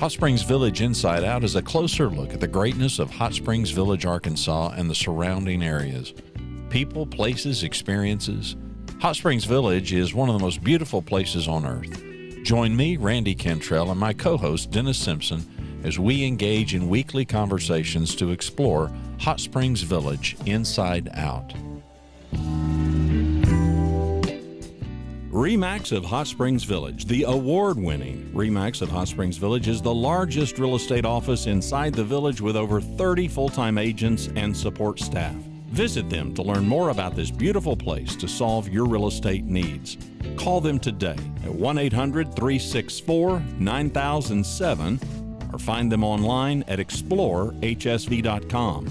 Hot Springs Village Inside Out is a closer look at the greatness of Hot Springs Village, Arkansas, and the surrounding areas. People, places, experiences. Hot Springs Village is one of the most beautiful places on earth. Join me, Randy Cantrell, and my co-host, Dennis Simpson, as we engage in weekly conversations to explore Hot Springs Village Inside Out. RE/MAX of Hot Springs Village, the award-winning RE/MAX of Hot Springs Village, is the largest real estate office inside the village with over 30 full-time agents and support staff. Visit them to learn more about this beautiful place to solve your real estate needs. Call them today at 1-800-364-9007 or find them online at explorehsv.com.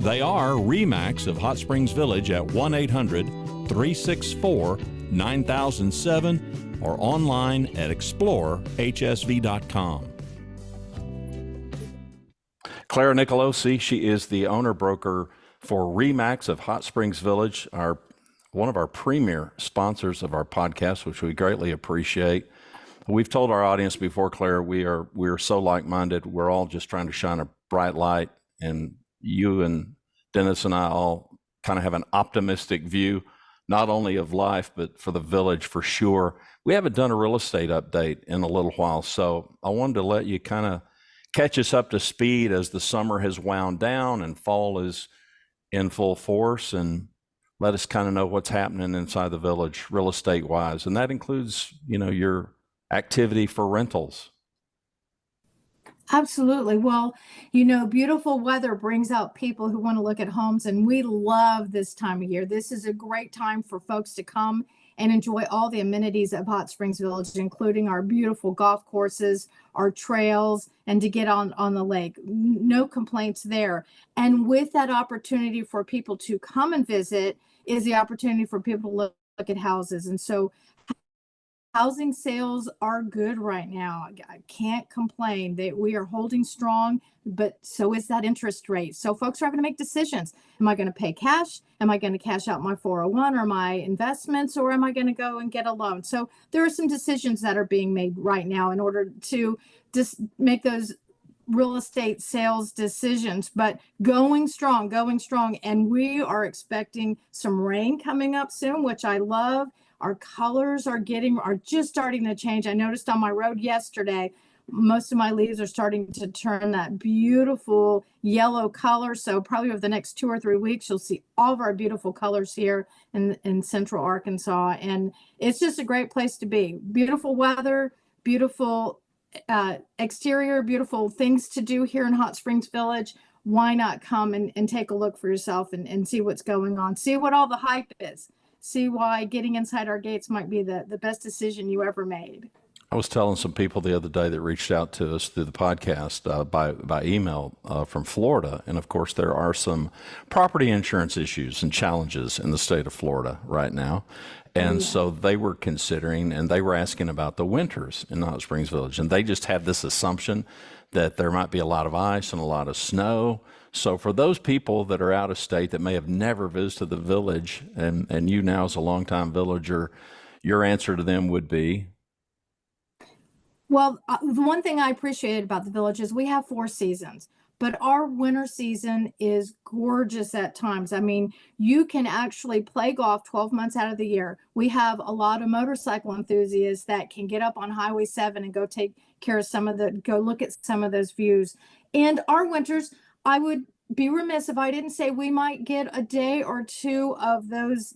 They are RE/MAX of Hot Springs Village at 1-800-364-9007 or online at explorehsv.com. Clara Nicolosi, she is the owner broker for RE/MAX of Hot Springs Village, one of our premier sponsors of our podcast, which we greatly appreciate. We've told our audience before, Claire, we are so like-minded. We're all just trying to shine a bright light, and you and Dennis and I all kind of have an optimistic view, not only of life, but for the village for sure. We haven't done a real estate update in a little while, so I wanted to let you kind of catch us up to speed as the summer has wound down and fall is in full force, and let us kind of know what's happening inside the village real estate wise. And that includes, your activity for rentals. Absolutely. Well, beautiful weather brings out people who want to look at homes, and we love this time of year. This is a great time for folks to come and enjoy all the amenities of Hot Springs Village, including our beautiful golf courses, our trails, and to get on the lake. No complaints there. And with that opportunity for people to come and visit is the opportunity for people to look at houses. And so housing sales are good right now. I can't complain. We are holding strong, but so is that interest rate. So folks are having to make decisions. Am I going to pay cash? Am I going to cash out my 401 or my investments, or am I going to go and get a loan? So there are some decisions that are being made right now in order to just make those real estate sales decisions, but going strong. And we are expecting some rain coming up soon, which I love. Our colors are just starting to change. I noticed on my road yesterday, most of my leaves are starting to turn that beautiful yellow color. So probably over the next 2 or 3 weeks, you'll see all of our beautiful colors here in central Arkansas. And it's just a great place to be. Beautiful weather, beautiful exterior, beautiful things to do here in Hot Springs Village. Why not come and take a look for yourself and see what's going on, see what all the hype is. See why getting inside our gates might be the best decision you ever made. I was telling some people the other day that reached out to us through the podcast by email from Florida. And of course, there are some property insurance issues and challenges in the state of Florida right now. And so they were considering, and they were asking about the winters in Hot Springs Village. And they just had this assumption that there might be a lot of ice and a lot of snow. So for those people that are out of state that may have never visited the village, and you now as a longtime villager, your answer to them would be? Well, the one thing I appreciate about the village is we have 4 seasons, but our winter season is gorgeous at times. I mean, you can actually play golf 12 months out of the year. We have a lot of motorcycle enthusiasts that can get up on Highway 7 and go take care of go look at some of those views. And our winters, I would be remiss if I didn't say we might get a day or two of those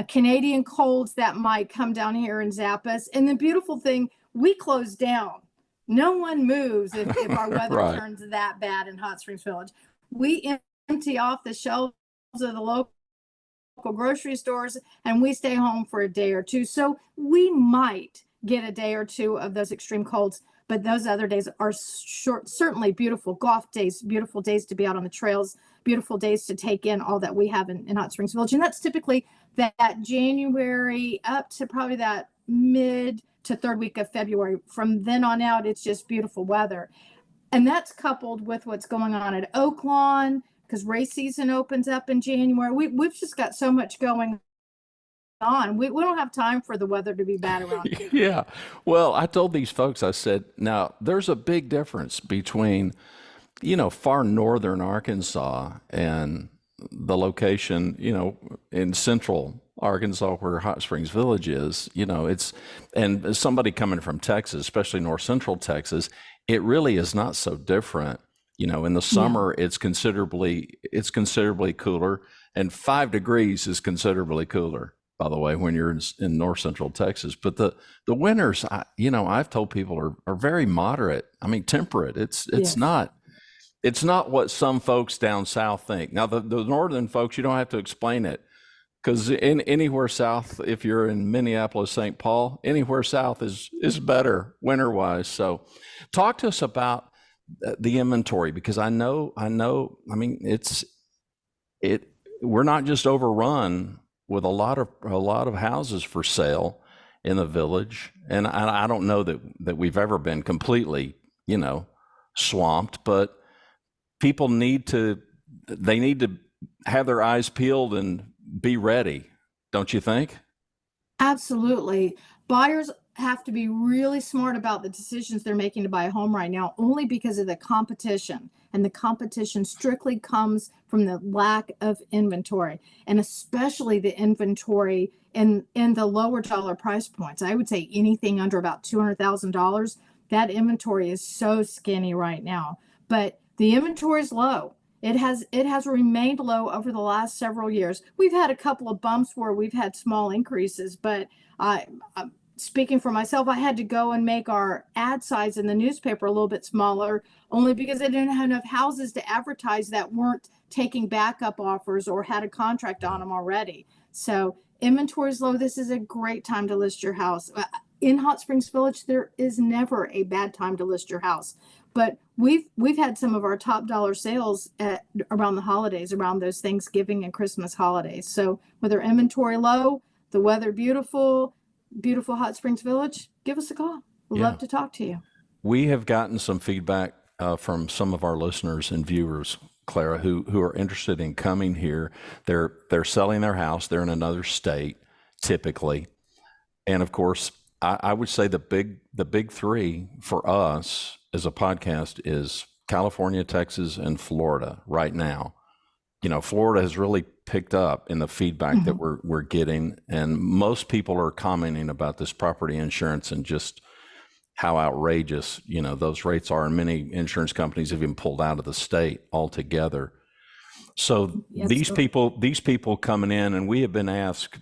Canadian colds that might come down here and zap us. And the beautiful thing, we close down. No one moves if our weather Right. turns that bad in Hot Springs Village. We empty off the shelves of the local grocery stores and we stay home for a day or two. So we might get a day or two of those extreme colds, but those other days are certainly beautiful golf days, beautiful days to be out on the trails, beautiful days to take in all that we have in Hot Springs Village. And that's typically that January up to probably that mid to 3rd week of February. From then on out, it's just beautiful weather. And that's coupled with what's going on at Oaklawn, because race season opens up in January. We've just got so much going on. We don't have time for the weather to be bad around here. Yeah. Well, I told these folks, I said, now there's a big difference between, far northern Arkansas and the location, in central Arkansas where Hot Springs Village is. And as somebody coming from Texas, especially north central Texas, it really is not so different. In the No, summer, it's considerably cooler, and 5 degrees is considerably cooler, by the way, when you're in north central Texas. But the winters, I've told people are very moderate. I mean, temperate. yes. It's not what some folks down south think. Now, the northern folks, you don't have to explain it, because in anywhere south, if you're in Minneapolis, St. Paul, anywhere south is better winter wise. So, talk to us about the inventory, because I mean, it we're not just overrun with a lot of houses for sale in the village, and I don't know that we've ever been completely, you know, swamped, but people need to have their eyes peeled and be ready, don't you think? Absolutely. Buyers have to be really smart about the decisions they're making to buy a home right now, only because of the competition. And the competition strictly comes from the lack of inventory, and especially the inventory in the lower dollar price points. I would say anything under about $200,000, that inventory is so skinny right now. But the inventory is low. It has remained low over the last several years. We've had a couple of bumps where we've had small increases, but speaking for myself, I had to go and make our ad size in the newspaper a little bit smaller, only because I didn't have enough houses to advertise that weren't taking backup offers or had a contract on them already. So inventory is low. This is a great time to list your house. In Hot Springs Village, there is never a bad time to list your house. But we've had some of our top dollar sales around the holidays, around those Thanksgiving and Christmas holidays. So with our inventory low, the weather beautiful, beautiful Hot Springs Village, give us a call. We'd Yeah. love to talk to you. We have gotten some feedback from some of our listeners and viewers, Clara, who are interested in coming here. They're selling their house. They're in another state, typically, and of course, I would say the big three for us as a podcast is California, Texas, and Florida right now. Florida has really picked up in the feedback that Mhm. we're getting, and most people are commenting about this property insurance and just how outrageous those rates are, and many insurance companies have even pulled out of the state altogether. So Yes, sir. these people coming in, and we have been asked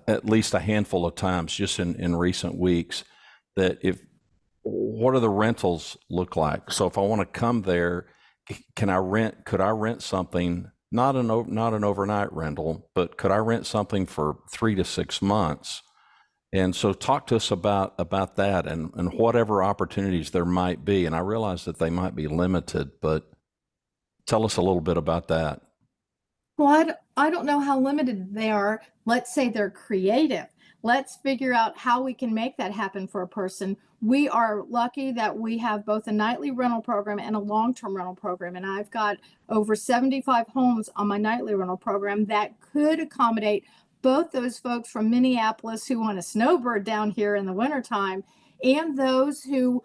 at least a handful of times just in recent weeks, that if what do the rentals look like? So if I want to come there, could I rent something, not an overnight rental, but could I rent something for 3 to 6 months? And so talk to us about that, and whatever opportunities there might be. And I realize that they might be limited, but tell us a little bit about that. Well, I don't know how limited they are. Let's say they're creative. Let's figure out how we can make that happen for a person. We are lucky that we have both a nightly rental program and a long-term rental program. And I've got over 75 homes on my nightly rental program that could accommodate both those folks from Minneapolis who want a snowbird down here in the wintertime, and those who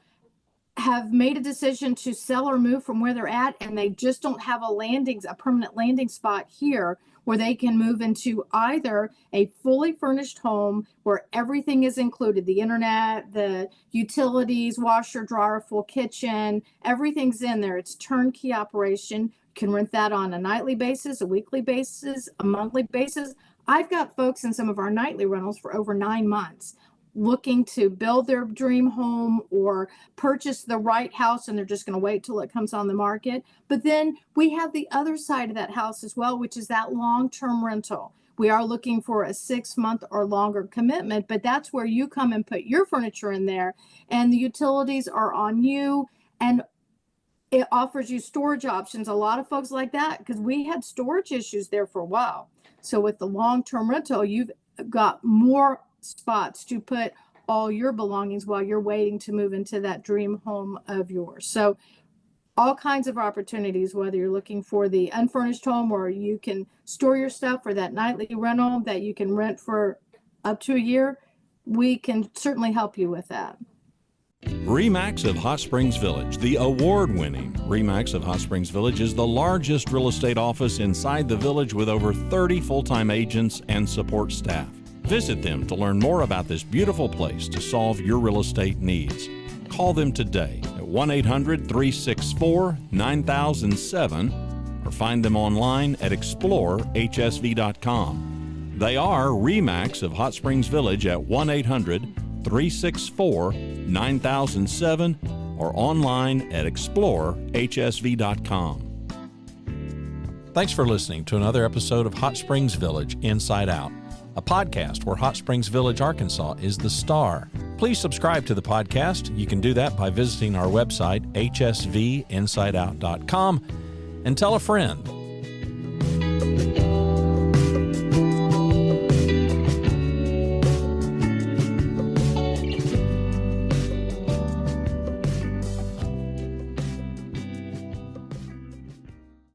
have made a decision to sell or move from where they're at, and they just don't have a permanent landing spot here where they can move into either a fully furnished home where everything is included, the internet, the utilities, washer, dryer, full kitchen, everything's in there. It's turnkey operation. You can rent that on a nightly basis, a weekly basis, a monthly basis. I've got folks in some of our nightly rentals for over 9 months looking to build their dream home or purchase the right house, and they're just going to wait till it comes on the market. But then we have the other side of that house as well, which is that long-term rental. We are looking for a 6 month or longer commitment, but that's where you come and put your furniture in there, and the utilities are on you, and it offers you storage options. A lot of folks like that because we had storage issues there for a while. So with the long-term rental, you've got more spots to put all your belongings while you're waiting to move into that dream home of yours. So all kinds of opportunities, whether you're looking for the unfurnished home or you can store your stuff for that nightly rental that you can rent for up to a year. We can certainly help you with that. RE/MAX of Hot Springs Village, the award-winning RE/MAX of Hot Springs Village, is the largest real estate office inside the village with over 30 full-time agents and support staff. Visit them to learn more about this beautiful place to solve your real estate needs. Call them today at 1-800-364-9007 or find them online at explorehsv.com. They are RE/MAX of Hot Springs Village at 1-800-364-9007 or online at explorehsv.com. Thanks for listening to another episode of Hot Springs Village Inside Out, a podcast where Hot Springs Village, Arkansas is the star. Please subscribe to the podcast. You can do that by visiting our website, hsvinsideout.com, and tell a friend.